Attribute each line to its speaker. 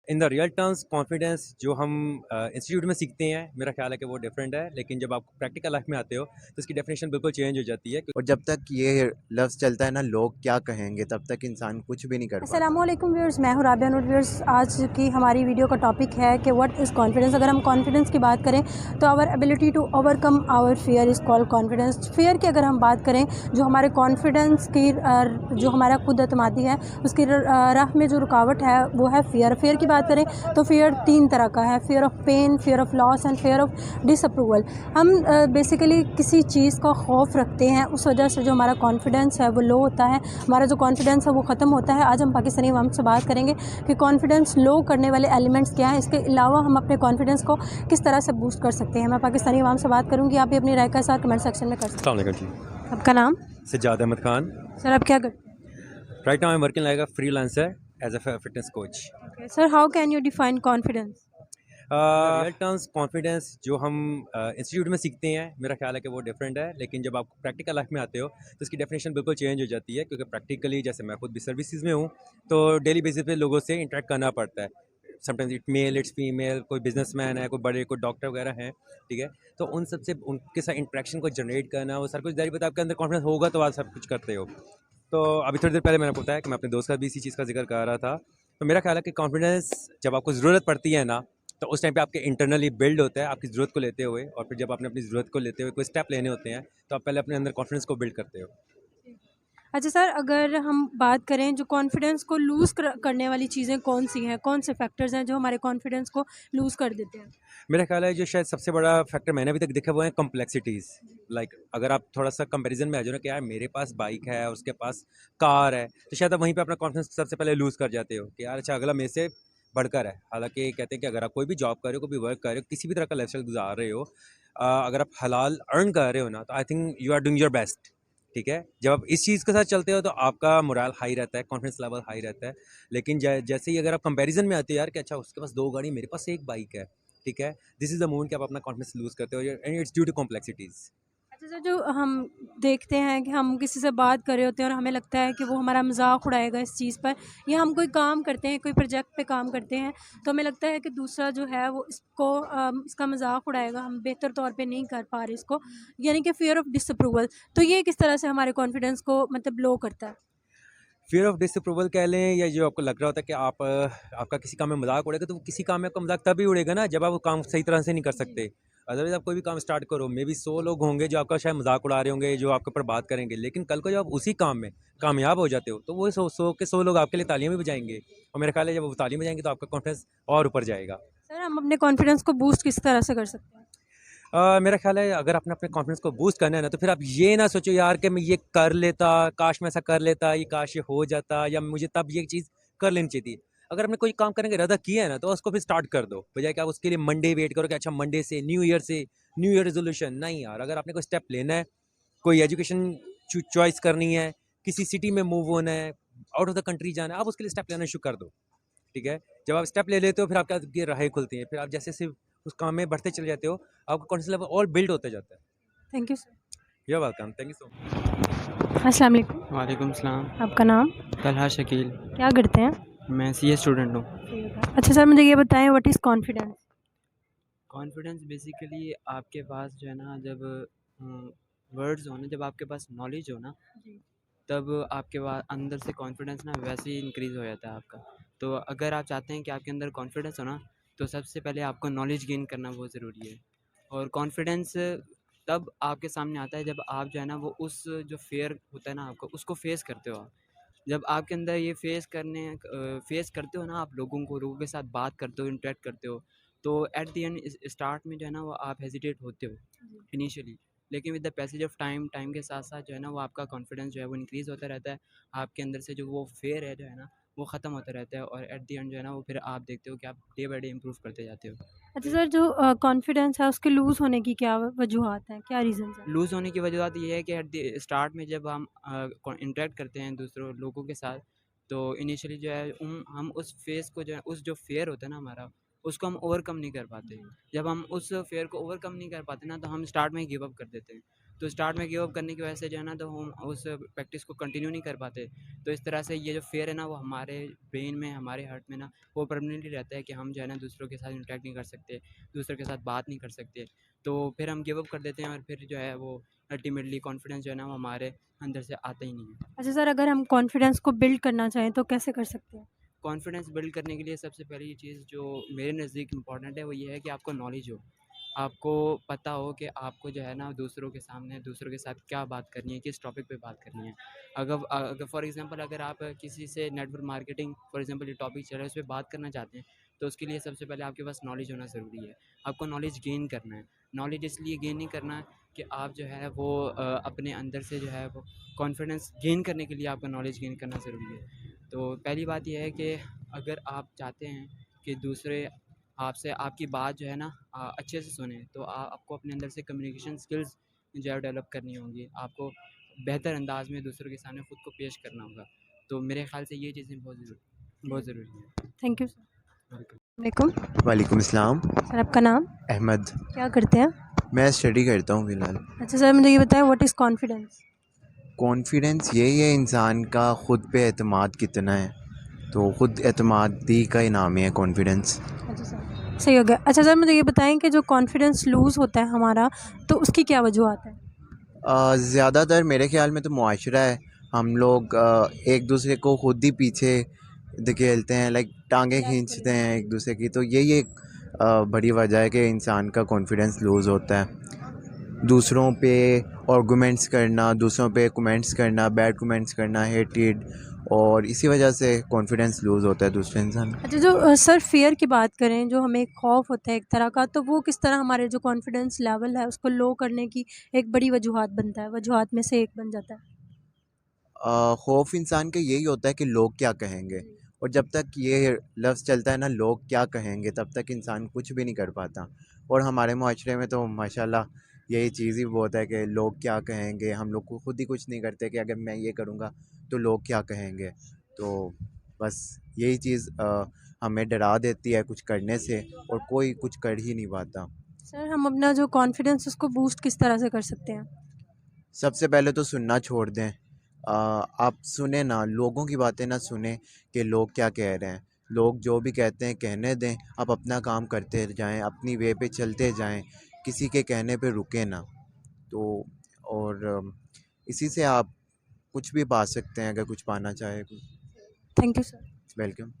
Speaker 1: In the real terms confidence जो हम institute में सीखते हैं, मेरा ख्याल है कि वो डिफरेंट है, लेकिन जब आप प्रैक्टिकल लाइफ में आते हो तो इसकी डेफिनेशन बिल्कुल चेंज हो जाती है।
Speaker 2: और जब तक ये लफ्ज़ चलता है ना लोग क्या कहेंगे, तब तक इंसान कुछ भी नहीं कर पाता।
Speaker 3: अस्सलामुअलैकुम व्यूअर्स, मैं हूँ राबिया नूर। व्यूअर्स, आज की हमारी वीडियो का टॉपिक है कि व्हाट इज़ कॉन्फिडेंस। अगर हम कॉन्फिडेंस की बात करें तो our ability to overcome our fear is called confidence. Fear की अगर हम बात करें, जो हमारे कॉन्फिडेंस की जो हमारा खुद एतमादी है उसकी राह में जो रुकावट है वो है फियर। फियर की बात करें तो फियर तीन तरह का है: fear of pain, fear of loss and fear of disapproval. हम बेसिकली किसी चीज़ का खौफ रखते हैं, उस वजह से जो हमारा कॉन्फिडेंस है वो लो होता है, हमारा जो कॉन्फिडेंस है वो ख़त्म होता है। आज हम पाकिस्तानी अवाम से बात करेंगे कि कॉन्फिडेंस लो करने वाले एलिमेंट्स क्या हैं, इसके अलावा हम अपने कॉन्फिडेंस को किस तरह से बूस्ट कर सकते हैं। मैं पाकिस्तानी अवाम से बात करूँगी, आप भी अपनी राय का इज़हार कमेंट सेक्शन में कर सकते
Speaker 1: अस्सलाम वालेकुम जी।
Speaker 3: हैं। आपका नाम?
Speaker 1: सज्जाद अहमद खान।
Speaker 3: सर, आप क्या करते
Speaker 1: right now I am working like a freelancer as a fitness coach.
Speaker 3: हैं? Sir, how can you define confidence?
Speaker 1: Real terms confidence जो हम इंस्टीट्यूट में सीखते हैं, मेरा ख्याल है कि वो डिफरेंट है, लेकिन जब आप प्रैक्टिकल लाइफ में आते हो तो इसकी डेफिनेशन बिल्कुल चेंज हो जाती है, क्योंकि प्रैक्टिकली जैसे मैं खुद भी सर्विसेज में हूँ तो डेली बेसिस पे लोगों से इंटरेक्ट करना पड़ता है। Sometimes it male, it's female, कोई बिजनेसमैन है, कोई बड़े, कोई डॉक्टर वगैरह हैं, ठीक है। तो उन सबसे उनके साथ इंटरेक्शन को जनरेट करना, वो सारा कुछ जारी पता, आपके अंदर कॉन्फिडेंस होगा तो आप सब कुछ करते हो। तो अभी थोड़ी देर पहले मैंने आपको बताया कि मैं अपने दोस्त का भी इसी चीज़ का जिक्र कर रहा था। तो मेरा ख्याल है कि कॉन्फिडेंस जब आपको ज़रूरत पड़ती है ना, तो उस टाइम पे आपके इंटरनली बिल्ड होता है आपकी ज़रूरत को लेते हुए, और फिर जब आपने अपनी ज़रूरत को लेते हुए कोई स्टेप लेने होते हैं तो आप पहले अपने अंदर कॉन्फिडेंस को बिल्ड करते हो।
Speaker 3: अच्छा सर, अगर हम बात करें जो कॉन्फिडेंस को लूज़ करने वाली चीज़ें कौन सी हैं, कौन से फैक्टर्स हैं जो हमारे कॉन्फिडेंस को लूज़ कर देते हैं?
Speaker 1: मेरा ख्याल है जो शायद सबसे बड़ा फैक्टर मैंने अभी तक देखा वो है कॉम्प्लेक्सिटीज़। लाइक अगर आप थोड़ा सा कंपैरिजन में आ जाओ ना कि यार मेरे पास बाइक है, उसके पास कार है, तो शायद आप वहीं पे अपना कॉन्फिडेंस सबसे पहले लूज़ कर जाते हो कि यार अच्छा अगला मेरे से बढ़कर है। हालांकि कहते हैं कि अगर आप कोई भी जॉब कर रहे हो, कोई भी वर्क कर रहे हो, किसी भी तरह का लाइफस्टाइल गुजार रहे हो, अगर आप हलाल अर्न कर रहे हो ना, तो I think you are doing your best. ठीक है, जब आप इस चीज़ के साथ चलते हो तो आपका मोरल हाई रहता है, कॉन्फिडेंस लेवल हाई रहता है। लेकिन जैसे ही अगर आप कंपैरिजन में आते हो यार कि अच्छा उसके पास दो गाड़ी, मेरे पास एक बाइक है, ठीक है, दिस इज़ द मोमेंट कि आप अपना कॉन्फिडेंस लूज़ करते हो, and it's due to complexities.
Speaker 3: अच्छा सर, जो हम देखते हैं कि हम किसी से बात कर रहे होते हैं और हमें लगता है कि वो हमारा मजाक उड़ाएगा इस चीज़ पर, या हम कोई काम करते हैं, कोई प्रोजेक्ट पे काम करते हैं, तो हमें लगता है कि दूसरा जो है वो इसको इसका मजाक उड़ाएगा, हम बेहतर तौर पे नहीं कर पा रहे इसको, यानी कि फियर ऑफ डिसअप्रूवल। तो ये किस तरह से हमारे कॉन्फिडेंस को मतलब लो करता है?
Speaker 1: फियर ऑफ डिसअप्रूवल कह लें, या जो आपको लग रहा होता है कि आपका किसी काम में मजाक उड़ेगा, तो वो किसी काम में आपका मजाक तभी उड़ेगा ना जब आप वो काम सही तरह से नहीं कर
Speaker 3: जी।
Speaker 1: सकते। अदरवाइज आप कोई भी काम स्टार्ट करो, मे बी 100 लोग होंगे जो आपका शायद मजाक उड़ा रहे होंगे, जो आपके ऊपर बात करेंगे, लेकिन कल को जब आप उसी काम में कामयाब हो जाते हो तो वो 100 के 100 लोग आपके लिए तालियां भी बजाएंगे, और मेरा ख्याल है जब वो तालियां बजाएंगे तो आपका कॉन्फिडेंस और ऊपर जाएगा।
Speaker 3: सर, हम अपने कॉन्फिडेंस को बूस्ट किस तरह से कर सकते हैं?
Speaker 1: मेरा ख्याल है अगर आपने अपने कॉन्फिडेंस को बूस्ट करना है ना, तो फिर आप ये ना सोचो यार कि मैं ये कर लेता, काश मैं ऐसा कर लेता, ये काश ये हो जाता, या मुझे तब ये चीज़ कर लेनी चाहिए थी। अगर आपने कोई काम करने का इरादा किया है ना, तो उसको फिर स्टार्ट कर दो, बजाय कि आप उसके लिए मंडे वेट करो कि अच्छा मंडे से न्यू ईयर रेजोल्यूशन नहीं। यार अगर आपने कोई स्टेप लेना है, कोई एजुकेशन चॉइस करनी है, किसी सिटी में मूव होना है, आउट ऑफ द कंट्री जाना है, आप उसके लिए स्टेप लेना शुरू कर दो। ठीक है, जब आप स्टेप ले लेते हो फिर आपके आगे राहें खुलती हैं, फिर आप जैसे जैसे उस काम में बढ़ते चले जाते हो, आपका कॉन्फिडेंस लेवल और बिल्ड होता जाता है।
Speaker 3: Thank you sir.
Speaker 1: You are welcome, thank you so much.
Speaker 3: अस्सलाम वालेकुम।
Speaker 4: वालेकुम सलाम।
Speaker 3: आपका नाम?
Speaker 4: तलहा शकील।
Speaker 3: क्या करते हैं?
Speaker 4: मैं सीए स्टूडेंट हूँ।
Speaker 3: अच्छा सर, मुझे ये बताएं, what is confidence?
Speaker 4: Confidence basically आपके पास जो है ना, जब वर्ड्स हो ना, जब आपके पास नॉलेज हो ना,
Speaker 3: जी।
Speaker 4: तब आपके पास अंदर से कॉन्फिडेंस ना वैसे ही इंक्रीज़ हो जाता है आपका। तो अगर आप चाहते हैं कि आपके अंदर कॉन्फिडेंस हो ना, तो सबसे पहले आपको नॉलेज गेन करना बहुत ज़रूरी है। और कॉन्फिडेंस तब आपके सामने आता है जब आप जो है ना, वो उस जो फ़ियर होता है ना आपको, उसको फ़ेस करते हो आप। जब आपके अंदर ये फेस करते हो ना, आप लोगों के साथ बात करते हो, इंटरेक्ट करते हो, तो एट द एंड स्टार्ट में जो है ना, वो आप हेजिटेट होते हो इनिशियली। लेकिन with the passage of time, time के साथ साथ जो है ना, वो आपका कॉन्फिडेंस जो है वो इंक्रीज़ होता रहता है। आपके अंदर से जो वो फेयर है जो है ना, वो ख़त्म होता रहता है, और एट द एंड जो है ना, वो फिर आप देखते हो कि आप डे बाई डे इम्प्रूव करते जाते हो।
Speaker 3: अच्छा सर, जो कॉन्फिडेंस है उसके लूज़ होने की क्या वजूहात हैं, क्या रीज़न्स हैं?
Speaker 4: लूज़ होने की वजह ये है कि एट द स्टार्ट में जब हम इंटरेक्ट करते हैं दूसरों लोगों के साथ, तो इनिशियली जो है हम उस फेस को जो है, उस जो फेयर होता है ना हमारा, उसको हम ओवरकम नहीं कर पाते। जब हम उस फेयर को ओवरकम नहीं कर पाते ना, तो हम स्टार्ट में ही गिव अप कर देते हैं। तो स्टार्ट में गिव अप करने की वजह से जो है ना, तो हम उस प्रैक्टिस को कंटिन्यू नहीं कर पाते। तो इस तरह से ये जो फ़ियर है ना, वो हमारे ब्रेन में, हमारे हार्ट में ना, वो परमानेंटली रहता है कि हम जो है ना दूसरों के साथ इंटरेक्ट नहीं कर सकते, दूसरों के साथ बात नहीं कर सकते। तो फिर हम गिव अप कर देते हैं और फिर जो है वो अल्टीमेटली कॉन्फिडेंस जो है ना, वो हमारे अंदर से आता ही नहीं है।
Speaker 3: अच्छा सर, अगर हम कॉन्फिडेंस को बिल्ड करना चाहें तो कैसे कर सकते हैं?
Speaker 4: कॉन्फिडेंस बिल्ड करने के लिए सबसे पहली चीज़ जो मेरे नज़दीक इम्पॉर्टेंट है, वो ये है कि आपको नॉलेज हो। आपको पता हो कि आपको जो है ना दूसरों के सामने, दूसरों के साथ क्या बात करनी है, किस टॉपिक पे बात करनी है। अगर फॉर एग्ज़ाम्पल अगर आप किसी से नेटवर्क मार्केटिंग फॉर एग्ज़ाम्पल ये टॉपिक चल रहा है, उस पे बात करना चाहते हैं, तो उसके लिए सबसे पहले आपके पास नॉलेज होना ज़रूरी है। आपको नॉलेज गेन करना है। नॉलेज इसलिए गेन नहीं करना है कि आप जो है वो अपने अंदर से जो है वो कॉन्फिडेंस गेन करने के लिए आपको नॉलेज गेन करना ज़रूरी है। तो पहली बात ये है कि अगर आप चाहते हैं कि दूसरे आपसे आपकी बात जो है ना अच्छे से सुने, तो आपको अपने अंदर से कम्युनिकेशन स्किल्स जो है डेवलप करनी होंगी। आपको बेहतर अंदाज में दूसरों के सामने ख़ुद को पेश करना होगा। तो मेरे ख़्याल से ये चीज़ें बहुत ज़रूरी है।
Speaker 3: Thank you sir.
Speaker 4: वेलकम।
Speaker 3: वालेकुम।
Speaker 2: वालेकुम अस्सलाम।
Speaker 3: सर आपका नाम?
Speaker 2: अहमद।
Speaker 3: क्या करते हैं?
Speaker 2: मैं स्टडी करता हूँ फ़िलहाल।
Speaker 3: अच्छा सर, मुझे ये बताएं व्हाट इज़ कॉन्फिडेंस?
Speaker 2: कॉन्फिडेंस यही है इंसान का खुद पे एतमाद कितना है, तो खुद एतमादी का ही नाम ही है कॉन्फिडेंस।
Speaker 3: अच्छा सर, सही हो गया। अच्छा सर, मुझे ये बताएं कि जो कॉन्फिडेंस लूज़ होता है हमारा, तो उसकी क्या वजूहत है?
Speaker 2: ज़्यादातर मेरे ख़्याल में तो मुआशरा है। हम लोग एक दूसरे को खुद ही पीछे धकेलते हैं, लाइक टांगें खींचते हैं एक दूसरे की, तो यही एक बड़ी वजह है कि इंसान का कॉन्फिडेंस लूज़ होता है। दूसरों पे आर्गुमेंट्स करना, दूसरों पे कमेंट्स करना, बैड कमेंट्स करना, हेटेड, और इसी वजह से कॉन्फिडेंस लूज़ होता है दूसरे इंसान का।
Speaker 3: अच्छा, जो सर फ़ियर की बात करें, जो हमें खौफ़ होता है एक तरह का, तो वो किस तरह हमारे जो कॉन्फिडेंस लेवल है उसको लो करने की एक बड़ी वजूहत बनता है, वजूहत में से एक बन जाता है?
Speaker 2: खौफ इंसान का यही होता है कि लोग क्या कहेंगे, और जब तक ये लफ्ज़ चलता है ना, लोग क्या कहेंगे, तब तक इंसान कुछ भी नहीं कर पाता। और हमारे माशरे में तो माशाल्लाह यही चीज़ ही बहुत है कि लोग क्या कहेंगे। हम लोग को खुद ही कुछ नहीं करते कि अगर मैं ये करूँगा तो लोग क्या कहेंगे। तो बस यही चीज़ हमें डरा देती है कुछ करने से, और कोई कुछ कर ही नहीं पाता।
Speaker 3: सर, हम अपना जो कॉन्फिडेंस उसको बूस्ट किस तरह से कर सकते हैं?
Speaker 2: सबसे पहले तो सुनना छोड़ दें। आप सुने ना, लोगों की बातें ना सुने कि लोग क्या कह रहे हैं। लोग जो भी कहते हैं कहने दें, आप अपना काम करते जाएं, अपनी वे पे चलते जाएं, किसी के कहने पे रुके ना। तो और इसी से आप कुछ भी पा सकते हैं अगर कुछ पाना चाहे।
Speaker 3: Thank you sir.
Speaker 2: वेलकम।